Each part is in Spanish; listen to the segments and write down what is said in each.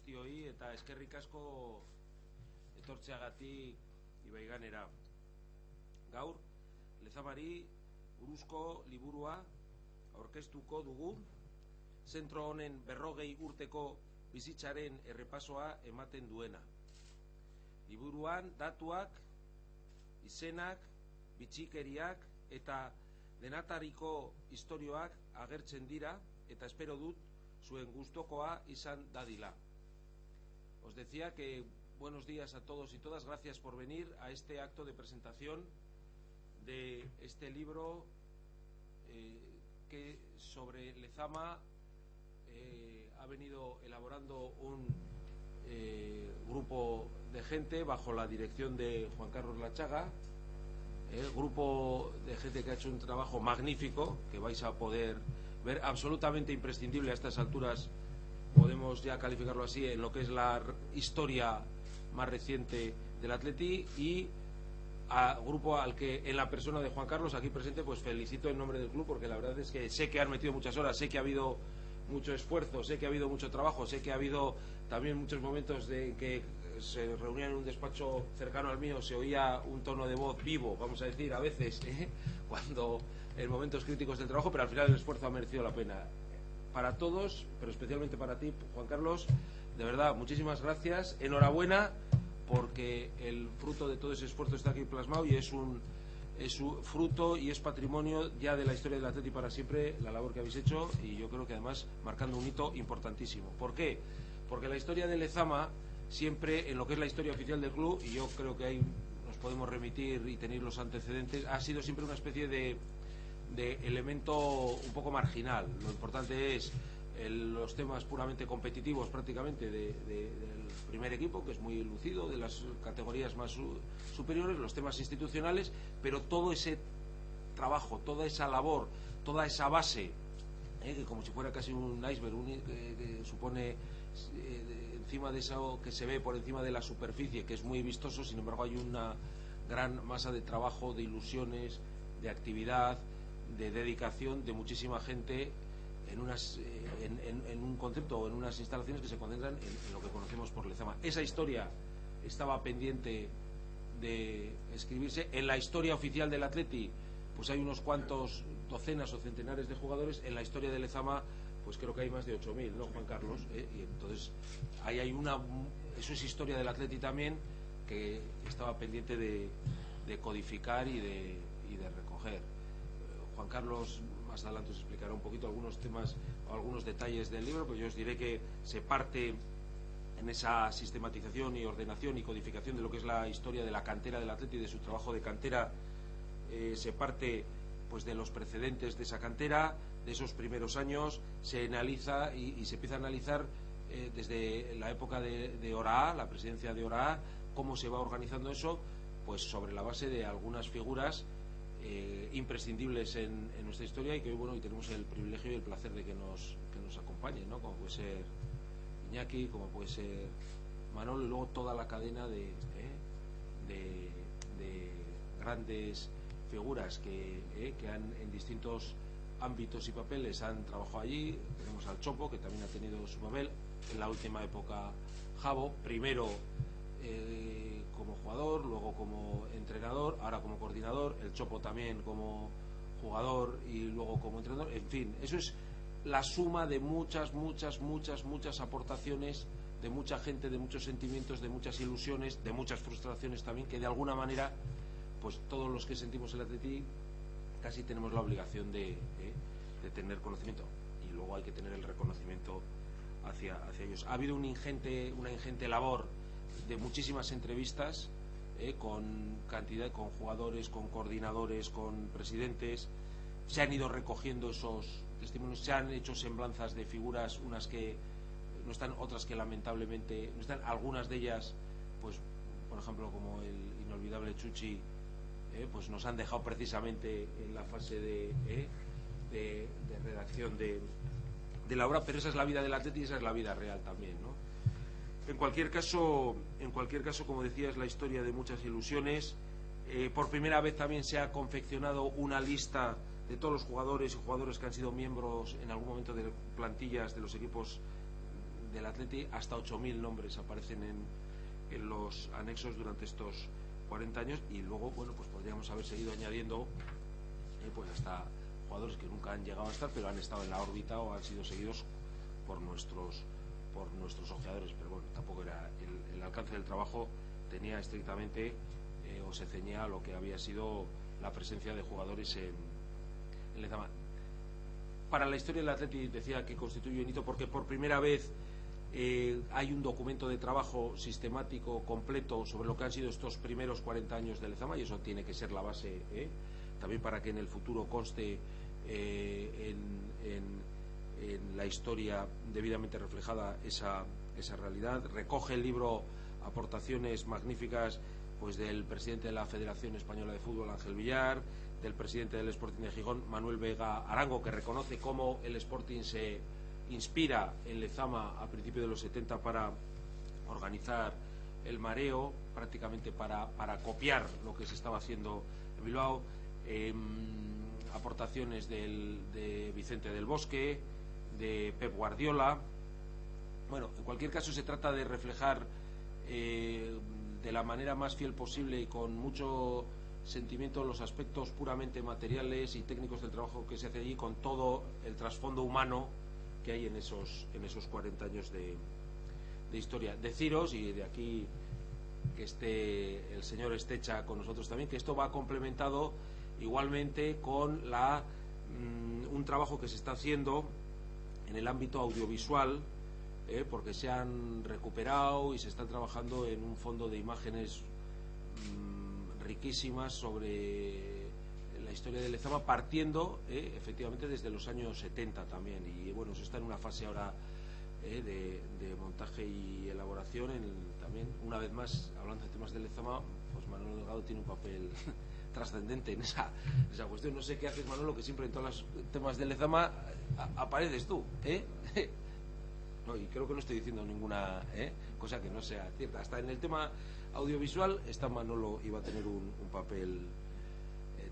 guztioi eta eskerrik asko etortzeagatik Ibaiganera. Gaur Lezamari buruzko liburua aurkeztuko dugu, zentro honen 40 urteko bizitzaren errepasoa ematen duena. Liburuan datuak, izenak, bitxikeriak eta denatariko istorioak agertzen dira eta espero dut zuen gustokoa izan dadila. Os decía que buenos días a todos y todas, gracias por venir a este acto de presentación de este libro que sobre Lezama ha venido elaborando un grupo de gente bajo la dirección de Juan Carlos Lachaga, grupo de gente que ha hecho un trabajo magnífico que vais a poder ver, absolutamente imprescindible a estas alturas, podemos ya calificarlo así, en lo que es la historia más reciente del Atleti, y a grupo al que, en la persona de Juan Carlos aquí presente, pues felicito en nombre del club, porque la verdad es que sé que han metido muchas horas, sé que ha habido mucho esfuerzo, sé que ha habido mucho trabajo, sé que ha habido también muchos momentos de que se reunían en un despacho cercano al mío, se oía un tono de voz vivo, vamos a decir, a veces, cuando en momentos críticos del trabajo, pero al final el esfuerzo ha merecido la pena. Para todos, pero especialmente para ti, Juan Carlos, de verdad, muchísimas gracias, enhorabuena, porque el fruto de todo ese esfuerzo está aquí plasmado y es un fruto y es patrimonio ya de la historia del Atleti para siempre, la labor que habéis hecho, y yo creo que además marcando un hito importantísimo. ¿Por qué? Porque la historia de Lezama, siempre en lo que es la historia oficial del club, y yo creo que ahí nos podemos remitir y tener los antecedentes, ha sido siempre una especie de elemento un poco marginal. Lo importante es los temas puramente competitivos prácticamente del primer equipo, que es muy lucido, de las categorías más superiores, los temas institucionales, pero todo ese trabajo, toda esa labor, toda esa base, que como si fuera casi un iceberg, que supone encima de eso que se ve por encima de la superficie, que es muy vistoso, sin embargo hay una gran masa de trabajo, de ilusiones, de actividad, de dedicación de muchísima gente en un concepto o en unas instalaciones que se concentran en lo que conocemos por Lezama. Esa historia estaba pendiente de escribirse. En la historia oficial del Atleti pues hay unos cuantos docenas o centenares de jugadores. En la historia de Lezama pues creo que hay más de 8.000, ¿no, Juan Carlos? Y entonces ahí hay eso es historia del Atleti también, que estaba pendiente de codificar y de recoger. Juan Carlos más adelante os explicará un poquito algunos temas o algunos detalles del libro, pero yo os diré que se parte en esa sistematización y ordenación y codificación de lo que es la historia de la cantera del Atleti y de su trabajo de cantera. Se parte pues de los precedentes de esa cantera, de esos primeros años, se analiza y se empieza a analizar desde la época de Oraa, la presidencia de Oraa, cómo se va organizando eso, pues sobre la base de algunas figuras imprescindibles en nuestra historia, y que hoy tenemos el privilegio y el placer de que nos acompañen, ¿no? Como puede ser Iñaki, como puede ser Manolo, y luego toda la cadena de grandes figuras que han en distintos ámbitos y papeles han trabajado allí. Tenemos al Chopo, que también ha tenido su papel en la última época. Javo, primero como jugador, luego como entrenador, ahora como coordinador, el Chopo también como jugador y luego como entrenador. En fin, eso es la suma de muchas aportaciones de mucha gente, de muchos sentimientos, de muchas ilusiones, de muchas frustraciones también, que de alguna manera pues todos los que sentimos el Atleti casi tenemos la obligación de tener conocimiento, y luego hay que tener el reconocimiento hacia ellos. Ha habido una ingente labor de muchísimas entrevistas con jugadores, con coordinadores, con presidentes. Se han ido recogiendo esos testimonios, se han hecho semblanzas de figuras, unas que no están, otras que lamentablemente no están, algunas de ellas pues por ejemplo como el inolvidable Chuchi, pues nos han dejado precisamente en la fase de redacción de la obra, pero esa es la vida del Atleti y esa es la vida real también, ¿no? En cualquier caso, como decía, es la historia de muchas ilusiones. Por primera vez también se ha confeccionado una lista de todos los jugadores y jugadoras que han sido miembros en algún momento de plantillas de los equipos del Atleti, hasta 8.000 nombres aparecen en los anexos durante estos 40 años, y luego, bueno, pues podríamos haber seguido añadiendo pues hasta jugadores que nunca han llegado a estar, pero han estado en la órbita o han sido seguidos por nuestros ojeadores. Pero bueno, tampoco era el alcance del trabajo, tenía estrictamente o se ceñía a lo que había sido la presencia de jugadores en Lezama. Para la historia del Atleti decía que constituye un hito porque por primera vez hay un documento de trabajo sistemático, completo, sobre lo que han sido estos primeros 40 años de Lezama, y eso tiene que ser la base también para que en el futuro conste en la historia debidamente reflejada esa realidad. Recoge el libro aportaciones magníficas pues del presidente de la Federación Española de Fútbol, Ángel Villar, del presidente del Sporting de Gijón, Manuel Vega Arango, que reconoce cómo el Sporting se inspira en Lezama a principios de los 70 para organizar el mareo, prácticamente para copiar lo que se estaba haciendo en Bilbao. Aportaciones de Vicente del Bosque, de Pep Guardiola. Bueno, en cualquier caso se trata de reflejar de la manera más fiel posible y con mucho sentimiento los aspectos puramente materiales y técnicos del trabajo que se hace allí, con todo el trasfondo humano que hay en esos 40 años de historia. Deciros, y de aquí que esté el señor Estecha con nosotros también, que esto va complementado igualmente con un trabajo que se está haciendo en el ámbito audiovisual, porque se han recuperado y se está trabajando en un fondo de imágenes riquísimas sobre la historia de Lezama, partiendo efectivamente desde los años 70 también, y bueno, se está en una fase ahora de montaje y elaboración. También, una vez más, hablando de temas de Lezama, pues Manolo Delgado tiene un papel trascendente en esa cuestión. No sé qué haces, Manolo, que siempre en todos los temas de Lezama apareces tú, No, y creo que no estoy diciendo ninguna cosa que no sea cierta. Hasta en el tema audiovisual Manolo iba a tener un papel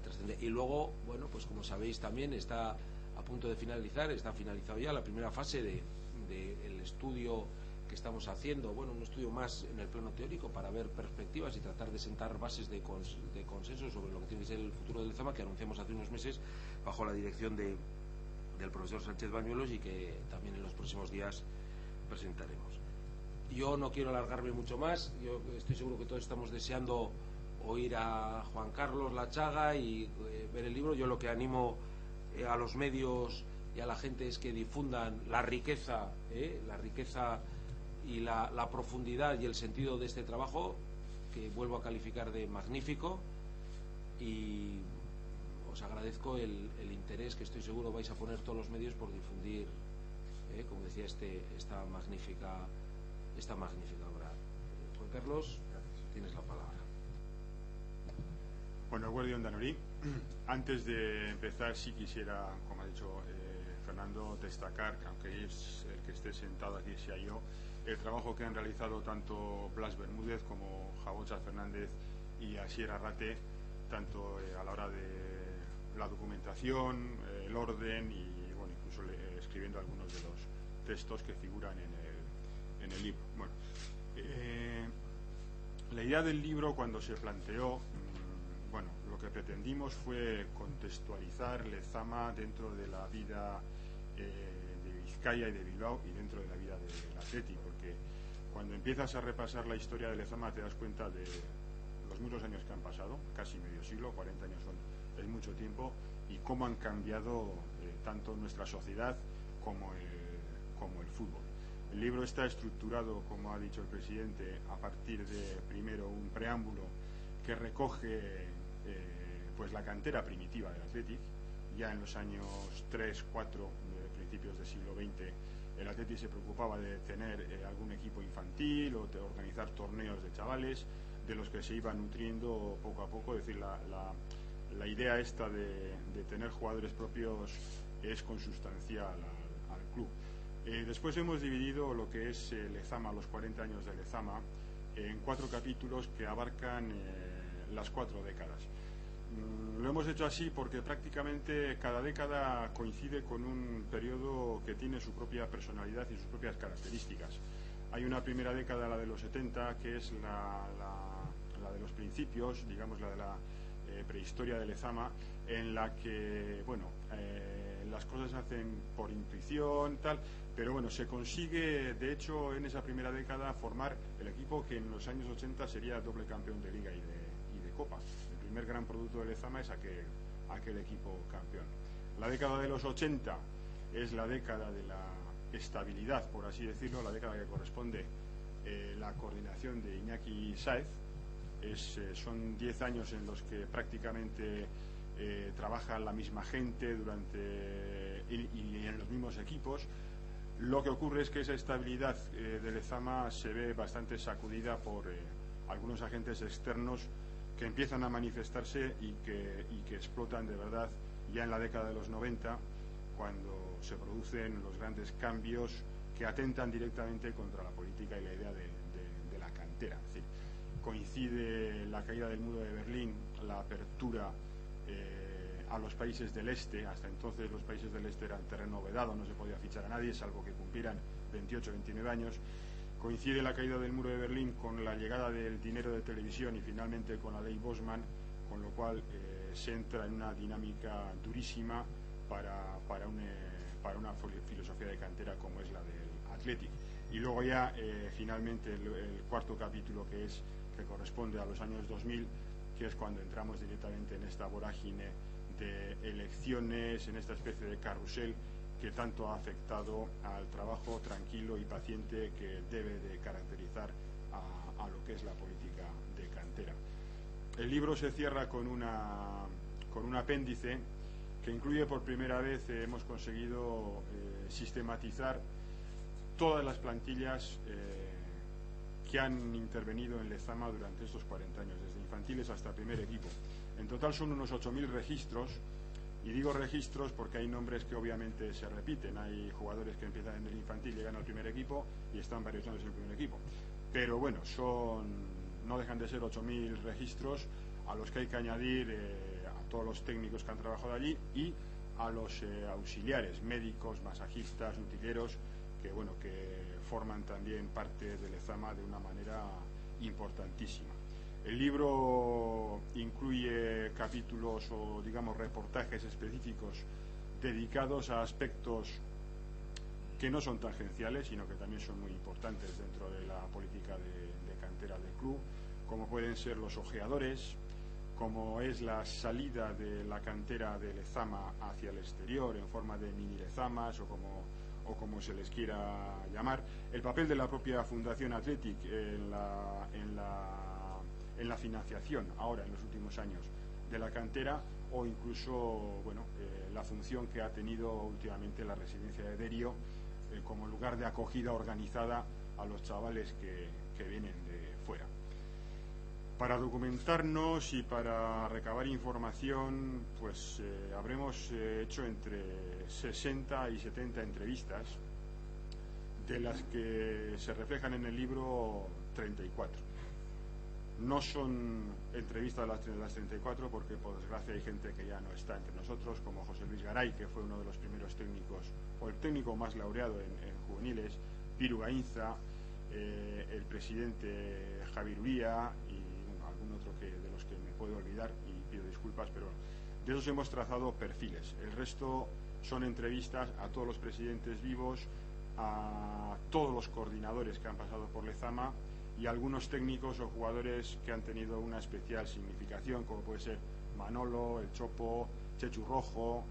trascendente. Y luego, bueno, pues como sabéis también está a punto de finalizar, está finalizado ya la primera fase del estudio que estamos haciendo, bueno, un estudio más en el plano teórico para ver perspectivas y tratar de sentar bases de consenso sobre lo que tiene que ser el futuro de Lezama, que anunciamos hace unos meses bajo la dirección del profesor Sánchez Bañuelos, y que también en los próximos días presentaremos. Yo no quiero alargarme mucho más. Yo estoy seguro que todos estamos deseando oír a Juan Carlos Lachaga y ver el libro. Yo lo que animo a los medios y a la gente es que difundan la riqueza y la profundidad y el sentido de este trabajo, que vuelvo a calificar de magnífico, y os agradezco el interés que estoy seguro vais a poner todos los medios por difundir, como decía, esta magnífica obra. Juan Carlos, tienes la palabra. Bueno, eguerdi on danori. Antes de empezar, sí quisiera, como ha dicho Fernando, destacar, aunque es el que esté sentado aquí sea yo, el trabajo que han realizado tanto Blas Bermúdez como Jabocha Fernández y Asier Arrate, tanto a la hora de la documentación, el orden y, bueno, incluso escribiendo algunos de los textos que figuran en el libro. Bueno, la idea del libro, cuando se planteó, bueno, lo que pretendimos fue contextualizar Lezama dentro de la vida de Vizcaya y de Bilbao y dentro de la vida del Atleti, porque cuando empiezas a repasar la historia de Lezama te das cuenta de los muchos años que han pasado, casi medio siglo, 40 años es mucho tiempo, y cómo han cambiado tanto nuestra sociedad como el fútbol. El libro está estructurado, como ha dicho el presidente, a partir de, primero, un preámbulo que recoge pues la cantera primitiva del Athletic. Ya en los años 3, 4, principios del siglo XX, el Athletic se preocupaba de tener algún equipo infantil o de organizar torneos de chavales, de los que se iba nutriendo poco a poco. Es decir, la idea esta de tener jugadores propios es consustancial al club. Después hemos dividido lo que es Lezama, los 40 años de Lezama, en 4 capítulos que abarcan las 4 décadas. Lo hemos hecho así porque prácticamente cada década coincide con un periodo que tiene su propia personalidad y sus propias características. Hay una primera década, la de los 70, que es la de los principios, digamos la de la prehistoria de Lezama, en la que, bueno, las cosas se hacen por intuición, tal, pero bueno, se consigue, de hecho, en esa primera década formar el equipo que en los años 80 sería doble campeón de Liga y de Copa. El primer gran producto de Lezama es aquel equipo campeón. La década de los 80 es la década de la estabilidad, por así decirlo, la década que corresponde la coordinación de Iñaki Sáez. Son 10 años en los que prácticamente trabaja la misma gente y en los mismos equipos. Lo que ocurre es que esa estabilidad de Lezama se ve bastante sacudida por algunos agentes externos que empiezan a manifestarse y que explotan de verdad ya en la década de los 90, cuando se producen los grandes cambios que atentan directamente contra la política y la idea de la cantera. Es decir, coincide la caída del muro de Berlín, la apertura a los países del este. Hasta entonces los países del este eran terreno vedado, no se podía fichar a nadie salvo que cumplieran 28 29 años. Coincide la caída del muro de Berlín con la llegada del dinero de televisión y finalmente con la ley Bosman, con lo cual se entra en una dinámica durísima para una filosofía de cantera como es la del Athletic. Y luego ya finalmente el cuarto capítulo, que corresponde a los años 2000, que es cuando entramos directamente en esta vorágine de elecciones, en esta especie de carrusel que tanto ha afectado al trabajo tranquilo y paciente que debe de caracterizar a lo que es la política de cantera. El libro se cierra con un apéndice que incluye por primera vez, hemos conseguido sistematizar todas las plantillas que han intervenido en Lezama durante estos 40 años, desde infantiles hasta primer equipo. En total son unos 8.000 registros, y digo registros porque hay nombres que obviamente se repiten. Hay jugadores que empiezan en el infantil, llegan al primer equipo y están varios años en el primer equipo. Pero bueno, no dejan de ser 8.000 registros a los que hay que añadir a todos los técnicos que han trabajado allí y a los auxiliares, médicos, masajistas, utileros, que forman también parte de Lezama de una manera importantísima. El libro incluye capítulos o, digamos, reportajes específicos dedicados a aspectos que no son tangenciales, sino que también son muy importantes dentro de la política de cantera del club, como pueden ser los ojeadores, como es la salida de la cantera de Lezama hacia el exterior en forma de mini Lezamas o como se les quiera llamar, el papel de la propia Fundación Athletic en la financiación ahora en los últimos años de la cantera, o incluso la función que ha tenido últimamente la residencia de Derio como lugar de acogida organizada a los chavales que vienen de fuera. Para documentarnos y para recabar información, pues habremos hecho entre 60 y 70 entrevistas, de las que se reflejan en el libro 34. No son entrevistas las 34 porque, por desgracia, hay gente que ya no está entre nosotros, como José Luis Garay, que fue uno de los primeros técnicos, o el técnico más laureado en juveniles, Piru Gainza, el presidente Javier Uría y algún otro de los que me puedo olvidar y pido disculpas, pero de esos hemos trazado perfiles. El resto son entrevistas a todos los presidentes vivos, a todos los coordinadores que han pasado por Lezama y algunos técnicos o jugadores que han tenido una especial significación, como puede ser Manolo, El Chopo, Chechu Rojo,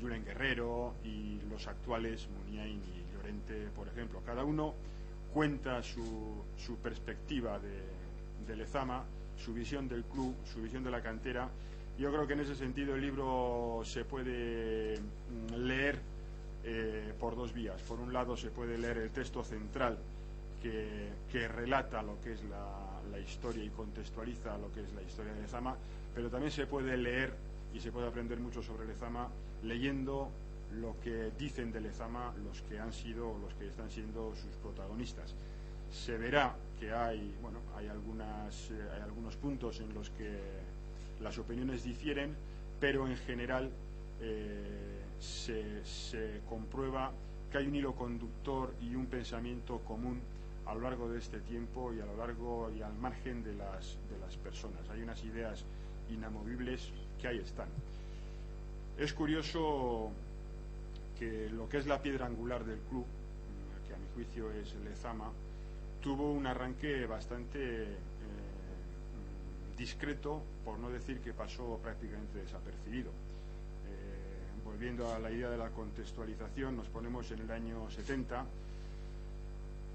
Julen Guerrero y los actuales Muniain y Llorente, por ejemplo. Cada uno cuenta su perspectiva de Lezama, su visión del club, su visión de la cantera. Yo creo que en ese sentido el libro se puede leer por dos vías. Por un lado se puede leer el texto central que relata lo que es la historia y contextualiza lo que es la historia de Lezama, pero también se puede leer y se puede aprender mucho sobre Lezama leyendo lo que dicen de Lezama los que han sido o los que están siendo sus protagonistas. Se verá que hay algunos puntos en los que las opiniones difieren, pero en general se comprueba que hay un hilo conductor y un pensamiento común a lo largo de este tiempo y a lo largo y al margen de las personas. Hay unas ideas inamovibles que ahí están. Es curioso que lo que es la piedra angular del club, que a mi juicio es Lezama, tuvo un arranque bastante discreto, por no decir que pasó prácticamente desapercibido. Volviendo a la idea de la contextualización, nos ponemos en el año 70,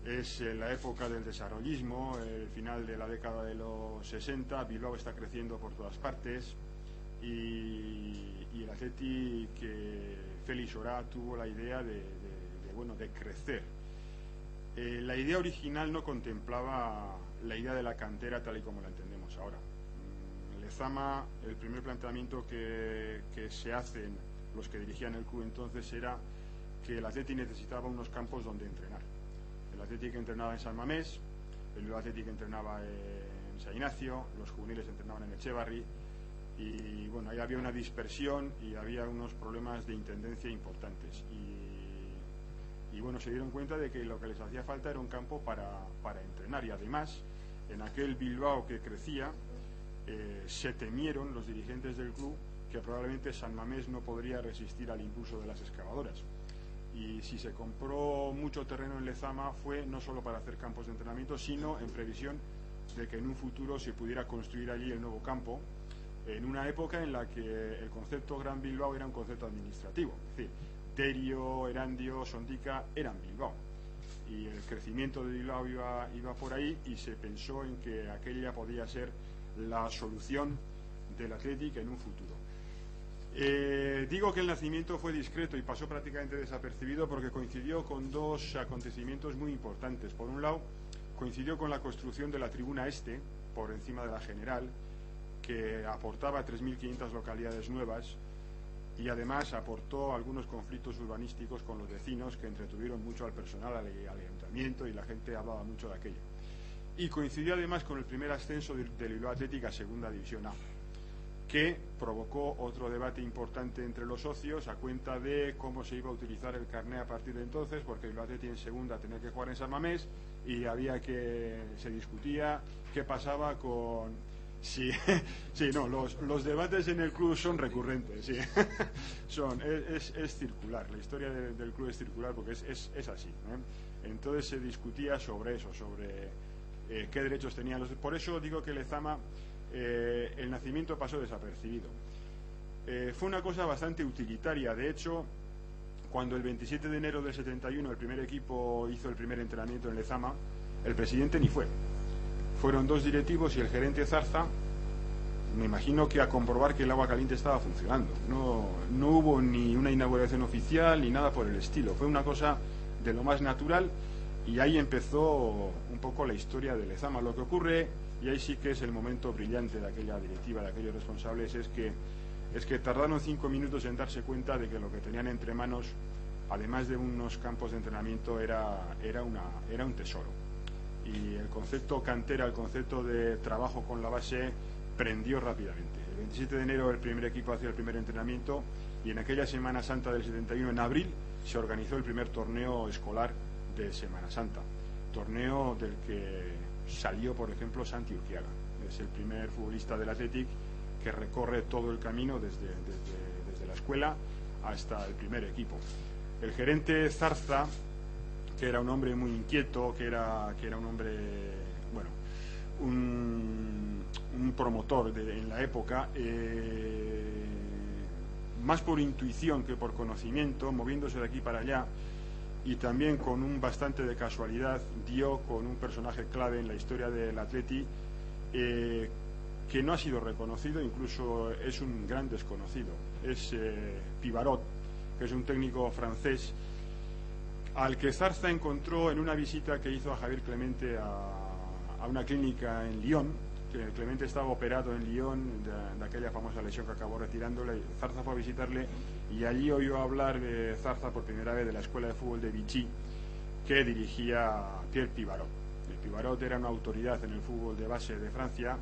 es la época del desarrollismo, el final de la década de los 60, Bilbao está creciendo por todas partes y el Athletic, que Félix Orá tuvo la idea de crecer. La idea original no contemplaba la idea de la cantera tal y como la entendemos ahora. Lezama, el primer planteamiento que se hacen los que dirigían el club entonces era que el Athletic necesitaba unos campos donde entrenar. El Athletic entrenaba en San Mamés, el Athletic entrenaba en San Ignacio, los juveniles entrenaban en Echevarri, y bueno, ahí había una dispersión y había unos problemas de intendencia importantes. Y bueno, se dieron cuenta de que lo que les hacía falta era un campo para entrenar, y además, en aquel Bilbao que crecía, se temieron los dirigentes del club que probablemente San Mamés no podría resistir al impulso de las excavadoras. Y si se compró mucho terreno en Lezama fue no solo para hacer campos de entrenamiento, sino en previsión de que en un futuro se pudiera construir allí el nuevo campo, en una época en la que el concepto Gran Bilbao era un concepto administrativo. Es decir, Derio, Erandio, Sondica eran Bilbao, y el crecimiento de Bilbao iba por ahí, y se pensó en que aquella podía ser la solución del Athletic en un futuro. Digo que el nacimiento fue discreto y pasó prácticamente desapercibido porque coincidió con dos acontecimientos muy importantes. Por un lado, coincidió con la construcción de la tribuna este, por encima de la General, que aportaba 3.500 localidades nuevas, y además aportó algunos conflictos urbanísticos con los vecinos que entretuvieron mucho al personal, al ayuntamiento, y la gente hablaba mucho de aquello. Y coincidió además con el primer ascenso del Bilbao Athletic a Segunda División A, que provocó otro debate importante entre los socios a cuenta de cómo se iba a utilizar el carné a partir de entonces, porque el Bilbao Athletic en segunda tenía que jugar en San Mamés, y se discutía qué pasaba con... Sí, los debates en el club son recurrentes, sí. Es circular, la historia del club es circular porque es así, ¿eh? Entonces se discutía sobre eso, sobre qué derechos tenían los... Por eso digo que Lezama, el nacimiento pasó desapercibido. Fue una cosa bastante utilitaria. De hecho, cuando el 27 de enero del 71 el primer equipo hizo el primer entrenamiento en Lezama, el presidente ni fue. Fueron dos directivos y el gerente Zarza, me imagino que a comprobar que el agua caliente estaba funcionando. No hubo ni una inauguración oficial ni nada por el estilo. Fue una cosa de lo más natural, y ahí empezó un poco la historia de Lezama. Lo que ocurre, y ahí sí que es el momento brillante de aquella directiva, de aquellos responsables, es que tardaron 5 minutos en darse cuenta de que lo que tenían entre manos, además de unos campos de entrenamiento, era un tesoro. Y el concepto cantera, el concepto de trabajo con la base, prendió rápidamente. El 27 de enero el primer equipo hacía el primer entrenamiento, y en aquella Semana Santa del 71, en abril, se organizó el primer torneo escolar de Semana Santa. Torneo del que salió, por ejemplo, Santi Urquiaga. Es el primer futbolista del Athletic que recorre todo el camino desde la escuela hasta el primer equipo. El gerente Zarza, que era un hombre muy inquieto, que era un hombre, bueno, un promotor en la época, más por intuición que por conocimiento, moviéndose de aquí para allá, y también con un bastante de casualidad, dio con un personaje clave en la historia del Athletic, que no ha sido reconocido, incluso es un gran desconocido. Es Pivarot, que es un técnico francés al que Zarza encontró en una visita que hizo a Javier Clemente a una clínica en Lyon. Que Clemente estaba operado en Lyon de aquella famosa lesión que acabó retirándole. Zarza fue a visitarle, y allí oyó hablar de Zarza por primera vez de la escuela de fútbol de Vichy que dirigía Pierre Pivarot. Pivarot era una autoridad en el fútbol de base de Francia,